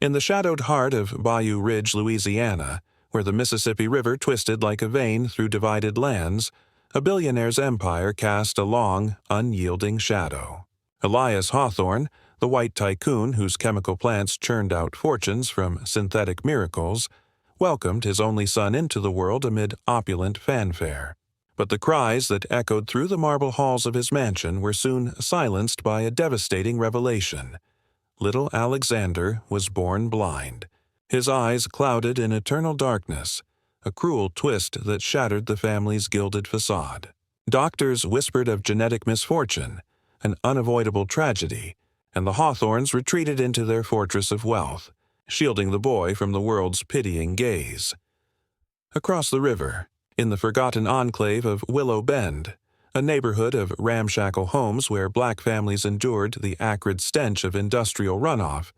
In the shadowed heart of Bayou Ridge, Louisiana, where the Mississippi River twisted like a vein through divided lands, a billionaire's empire cast a long, unyielding shadow. Elias Hawthorne, the white tycoon whose chemical plants churned out fortunes from synthetic miracles, welcomed his only son into the world amid opulent fanfare. But the cries that echoed through the marble halls of his mansion were soon silenced by a devastating revelation. Little Alexander was born blind, his eyes clouded in eternal darkness, a cruel twist that shattered the family's gilded facade. Doctors whispered of genetic misfortune, an unavoidable tragedy, and the Hawthornes retreated into their fortress of wealth, shielding the boy from the world's pitying gaze. Across the river, in the forgotten enclave of Willow Bend, a neighborhood of ramshackle homes where black families endured the acrid stench of industrial runoff,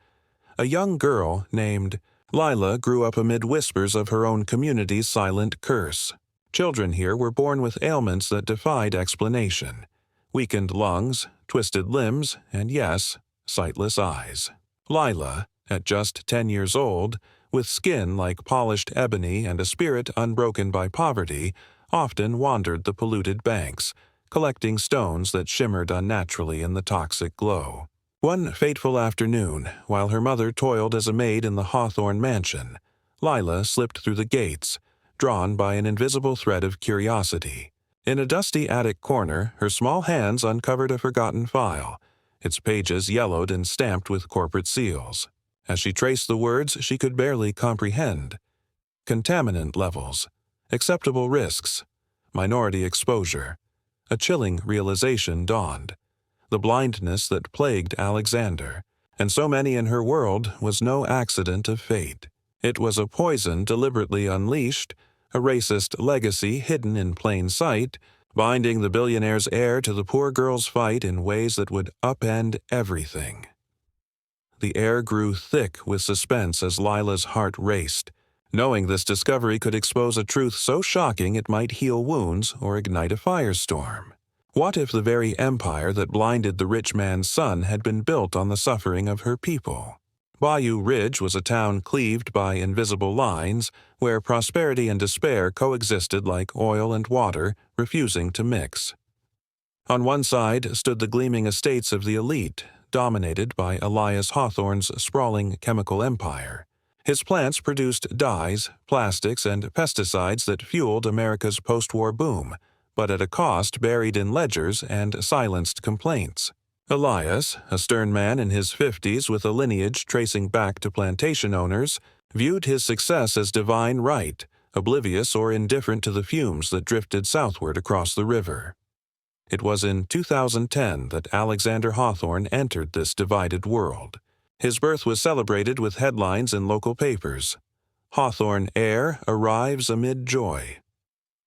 a young girl named Lila grew up amid whispers of her own community's silent curse. Children here were born with ailments that defied explanation: weakened lungs, twisted limbs, and yes, sightless eyes. Lila, at just 10 years old, with skin like polished ebony and a spirit unbroken by poverty, often wandered the polluted banks, collecting stones that shimmered unnaturally in the toxic glow. One fateful afternoon, while her mother toiled as a maid in the Hawthorne mansion, Lila slipped through the gates, drawn by an invisible thread of curiosity. In a dusty attic corner, her small hands uncovered a forgotten file, its pages yellowed and stamped with corporate seals. As she traced the words she could barely comprehend: contaminant levels, acceptable risks, minority exposure. A chilling realization dawned. The blindness that plagued Alexander, and so many in her world, was no accident of fate. It was a poison deliberately unleashed, a racist legacy hidden in plain sight, binding the billionaire's heir to the poor girl's fight in ways that would upend everything. The air grew thick with suspense as Lila's heart raced, knowing this discovery could expose a truth so shocking it might heal wounds or ignite a firestorm. What if the very empire that blinded the rich man's son had been built on the suffering of her people? Bayou Ridge was a town cleaved by invisible lines, where prosperity and despair coexisted like oil and water, refusing to mix. On one side stood the gleaming estates of the elite, dominated by Elias Hawthorne's sprawling chemical empire. His plants produced dyes, plastics, and pesticides that fueled America's post-war boom, but at a cost buried in ledgers and silenced complaints. Elias, a stern man in his 50s with a lineage tracing back to plantation owners, viewed his success as divine right, oblivious or indifferent to the fumes that drifted southward across the river. It was in 2010 that Alexander Hawthorne entered this divided world. His birth was celebrated with headlines in local papers. Hawthorne heir arrives amid joy.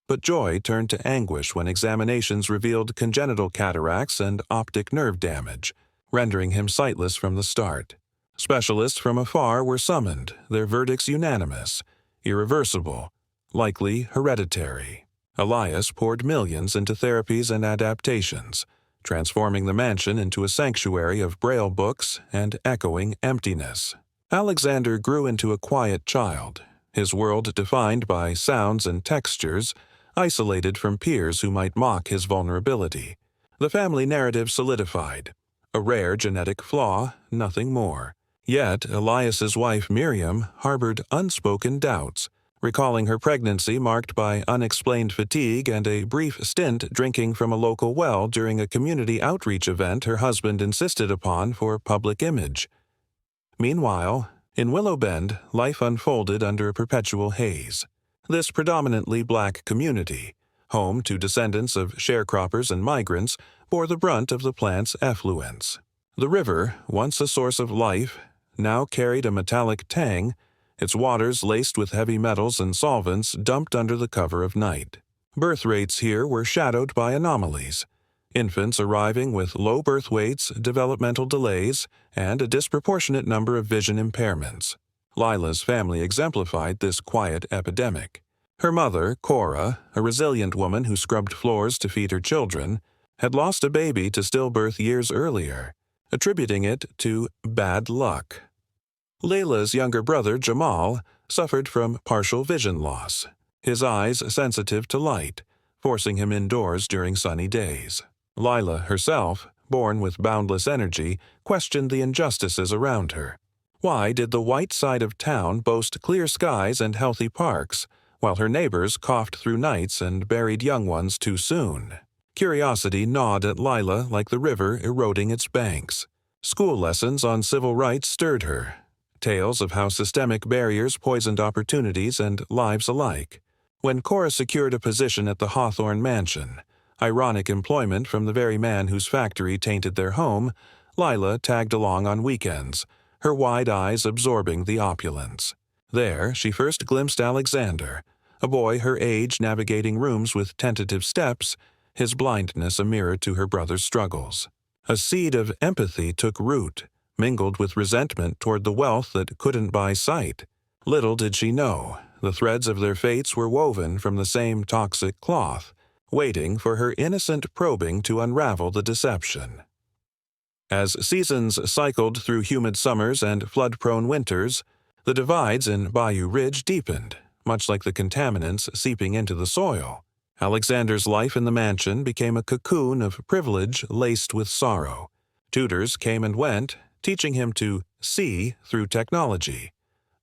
But joy turned to anguish when examinations revealed congenital cataracts and optic nerve damage, rendering him sightless from the start. Specialists from afar were summoned, their verdicts unanimous: irreversible, likely hereditary. Elias poured millions into therapies and adaptations, transforming the mansion into a sanctuary of braille books and echoing emptiness. Alexander grew into a quiet child, his world defined by sounds and textures, isolated from peers who might mock his vulnerability. The family narrative solidified: a rare genetic flaw, nothing more. Yet Elias's wife Miriam harbored unspoken doubts, recalling her pregnancy marked by unexplained fatigue and a brief stint drinking from a local well during a community outreach event her husband insisted upon for public image. Meanwhile, in Willow Bend, life unfolded under a perpetual haze. This predominantly black community, home to descendants of sharecroppers and migrants, bore the brunt of the plant's effluence. The river, once a source of life, now carried a metallic tang, its waters laced with heavy metals and solvents dumped under the cover of night. Birth rates here were shadowed by anomalies: infants arriving with low birth weights, developmental delays, and a disproportionate number of vision impairments. Lila's family exemplified this quiet epidemic. Her mother, Cora, a resilient woman who scrubbed floors to feed her children, had lost a baby to stillbirth years earlier, attributing it to bad luck. Lila's younger brother, Jamal, suffered from partial vision loss, his eyes sensitive to light, forcing him indoors during sunny days. Lila herself, born with boundless energy, questioned the injustices around her. Why did the white side of town boast clear skies and healthy parks, while her neighbors coughed through nights and buried young ones too soon? Curiosity gnawed at Lila like the river eroding its banks. School lessons on civil rights stirred her, tales of how systemic barriers poisoned opportunities and lives alike. When Cora secured a position at the Hawthorne mansion, ironic employment from the very man whose factory tainted their home, Lila tagged along on weekends, her wide eyes absorbing the opulence. There, she first glimpsed Alexander, a boy her age navigating rooms with tentative steps, his blindness a mirror to her brother's struggles. A seed of empathy took root, mingled with resentment toward the wealth that couldn't buy sight. Little did she know, the threads of their fates were woven from the same toxic cloth, waiting for her innocent probing to unravel the deception. As seasons cycled through humid summers and flood-prone winters, the divides in Bayou Ridge deepened, much like the contaminants seeping into the soil. Alexander's life in the mansion became a cocoon of privilege laced with sorrow. Tutors came and went, teaching him to see through technology.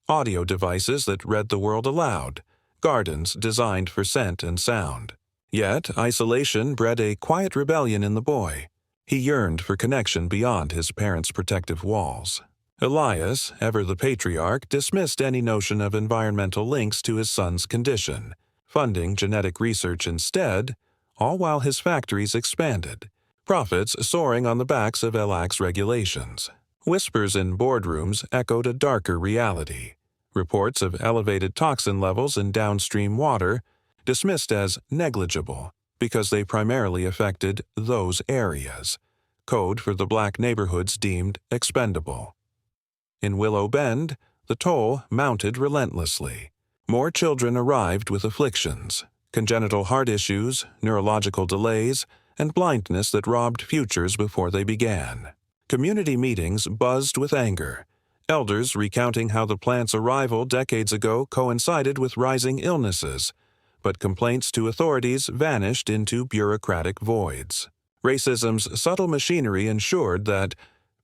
Audio devices that read the world aloud, gardens designed for scent and sound. Yet isolation bred a quiet rebellion in the boy. He yearned for connection beyond his parents' protective walls. Elias, ever the patriarch, dismissed any notion of environmental links to his son's condition, funding genetic research instead, all while his factories expanded, profits soaring on the backs of lax regulations. Whispers in boardrooms echoed a darker reality. Reports of elevated toxin levels in downstream water, dismissed as negligible because they primarily affected those areas, code for the black neighborhoods deemed expendable. In Willow Bend, the toll mounted relentlessly. More children arrived with afflictions, congenital heart issues, neurological delays, and blindness that robbed futures before they began. Community meetings buzzed with anger, elders recounting how the plant's arrival decades ago coincided with rising illnesses, but complaints to authorities vanished into bureaucratic voids. Racism's subtle machinery ensured that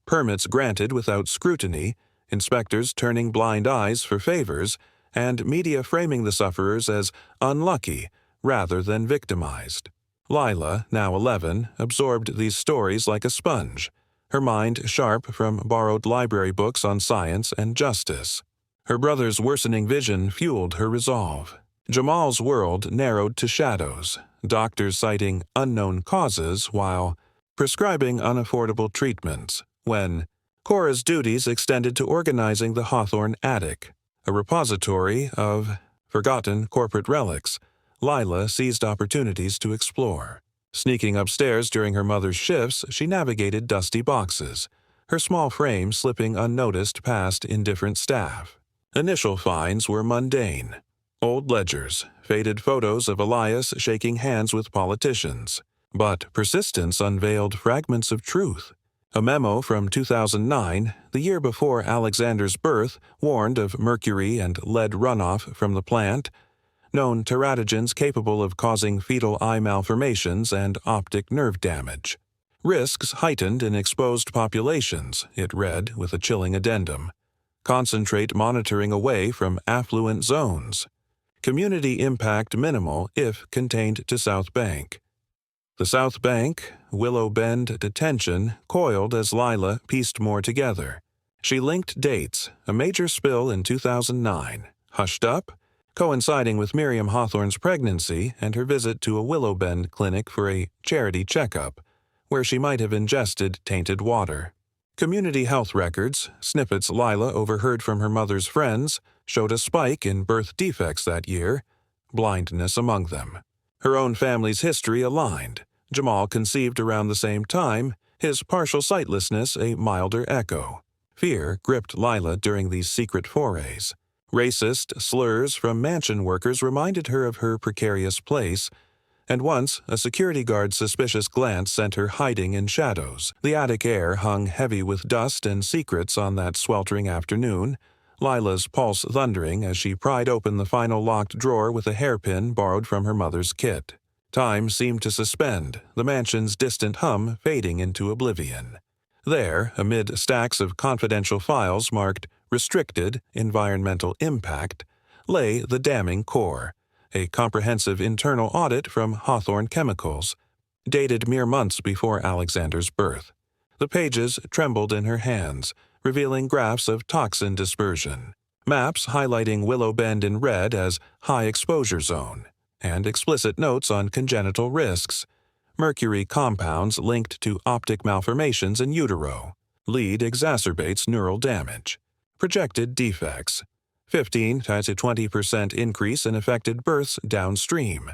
permits granted without scrutiny, inspectors turning blind eyes for favors, and media framing the sufferers as unlucky rather than victimized. Lila, now 11, absorbed these stories like a sponge, her mind sharp from borrowed library books on science and justice. Her brother's worsening vision fueled her resolve. Jamal's world narrowed to shadows, doctors citing unknown causes while prescribing unaffordable treatments, when Cora's duties extended to organizing the Hawthorne attic, a repository of forgotten corporate relics. Lila seized opportunities to explore. Sneaking upstairs during her mother's shifts, she navigated dusty boxes, her small frame slipping unnoticed past indifferent staff. Initial finds were mundane. Old ledgers, faded photos of Elias shaking hands with politicians. But persistence unveiled fragments of truth. A memo from 2009, the year before Alexander's birth, warned of mercury and lead runoff from the plant, known teratogens capable of causing fetal eye malformations and optic nerve damage. Risks heightened in exposed populations, it read with a chilling addendum. Concentrate monitoring away from affluent zones. Community impact minimal if contained to South Bank. The South Bank, Willow Bend detention coiled as Lila pieced more together. She linked dates, a major spill in 2009, hushed up, coinciding with Miriam Hawthorne's pregnancy and her visit to a Willow Bend clinic for a charity checkup, where she might have ingested tainted water. Community health records, snippets Lila overheard from her mother's friends, showed a spike in birth defects that year, blindness among them. Her own family's history aligned. Jamal conceived around the same time, his partial sightlessness a milder echo. Fear gripped Lila during these secret forays. Racist slurs from mansion workers reminded her of her precarious place, And once, a security guard's suspicious glance sent her hiding in shadows. The attic air hung heavy with dust and secrets on that sweltering afternoon, Lila's pulse thundering as she pried open the final locked drawer with a hairpin borrowed from her mother's kit. Time seemed to suspend, the mansion's distant hum fading into oblivion. There, amid stacks of confidential files marked Restricted Environmental Impact, lay the damning core, a comprehensive internal audit from Hawthorne Chemicals, dated mere months before Alexander's birth. The pages trembled in her hands, revealing graphs of toxin dispersion, maps highlighting Willow Bend in red as high exposure zone, and explicit notes on congenital risks, mercury compounds linked to optic malformations in utero, lead exacerbates neural damage, projected defects, 15 to 20% increase in affected births downstream.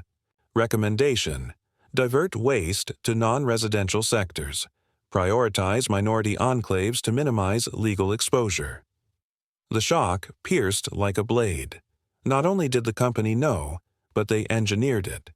Recommendation: divert waste to non-residential sectors. Prioritize minority enclaves to minimize legal exposure. The shock pierced like a blade. Not only did the company know, but they engineered it,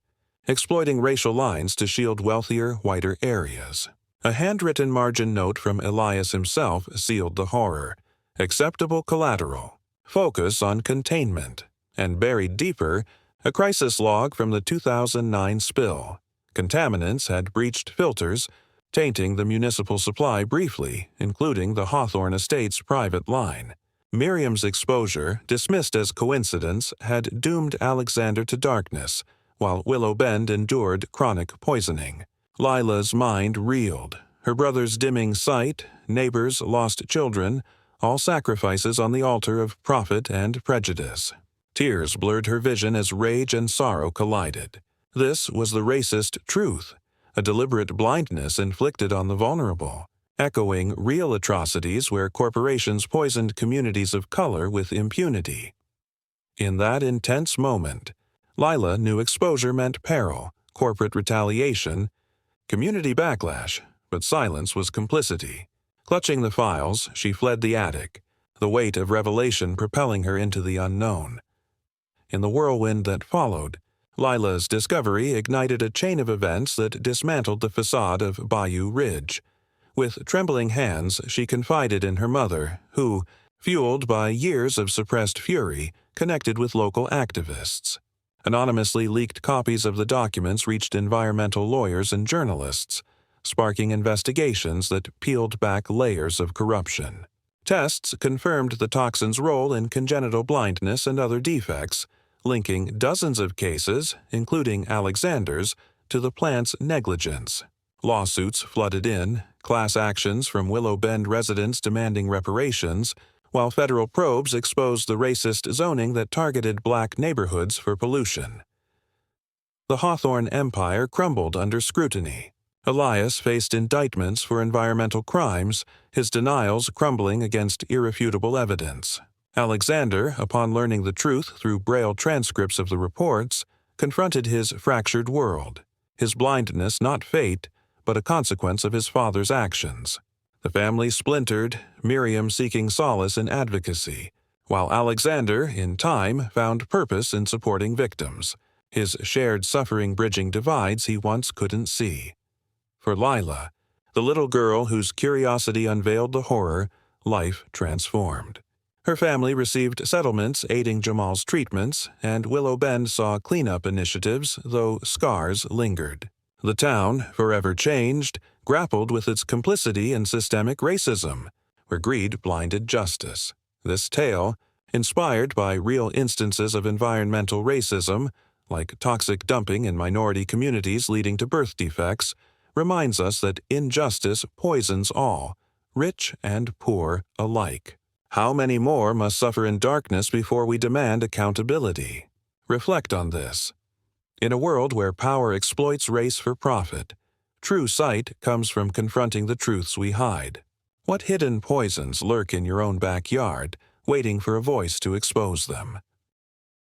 exploiting racial lines to shield wealthier, whiter areas. A handwritten margin note from Elias himself sealed the horror. Acceptable collateral. Focus on containment. And buried deeper, a crisis log from the 2009 spill. Contaminants had breached filters, tainting the municipal supply briefly, including the Hawthorne estate's private line. Miriam's exposure, dismissed as coincidence, had doomed Alexander to darkness, while Willow Bend endured chronic poisoning. Lila's mind reeled, her brother's dimming sight, neighbors' lost children, all sacrifices on the altar of profit and prejudice. Tears blurred her vision as rage and sorrow collided. This was the racist truth, a deliberate blindness inflicted on the vulnerable, echoing real atrocities where corporations poisoned communities of color with impunity. In that intense moment, Lila knew exposure meant peril, corporate retaliation, community backlash, but silence was complicity. Clutching the files, she fled the attic, the weight of revelation propelling her into the unknown. In the whirlwind that followed, Lila's discovery ignited a chain of events that dismantled the facade of Bayou Ridge. With trembling hands, she confided in her mother, who, fueled by years of suppressed fury, connected with local activists. Anonymously leaked copies of the documents reached environmental lawyers and journalists, sparking investigations that peeled back layers of corruption. Tests confirmed the toxin's role in congenital blindness and other defects, linking dozens of cases, including Alexander's, to the plant's negligence. Lawsuits flooded in, class actions from Willow Bend residents demanding reparations, while federal probes exposed the racist zoning that targeted black neighborhoods for pollution. The Hawthorne empire crumbled under scrutiny. Elias faced indictments for environmental crimes, his denials crumbling against irrefutable evidence. Alexander, upon learning the truth through Braille transcripts of the reports, confronted his fractured world, his blindness not fate, but a consequence of his father's actions. The family splintered, Miriam seeking solace in advocacy, while Alexander, in time, found purpose in supporting victims, his shared suffering bridging divides he once couldn't see. For Lila, the little girl whose curiosity unveiled the horror, life transformed. Her family received settlements aiding Jamal's treatments, and Willow Bend saw cleanup initiatives, though scars lingered. The town, forever changed, grappled with its complicity in systemic racism, where greed blinded justice. This tale, inspired by real instances of environmental racism, like toxic dumping in minority communities leading to birth defects, reminds us that injustice poisons all, rich and poor alike. How many more must suffer in darkness before we demand accountability? Reflect on this. In a world where power exploits race for profit, true sight comes from confronting the truths we hide. What hidden poisons lurk in your own backyard, waiting for a voice to expose them?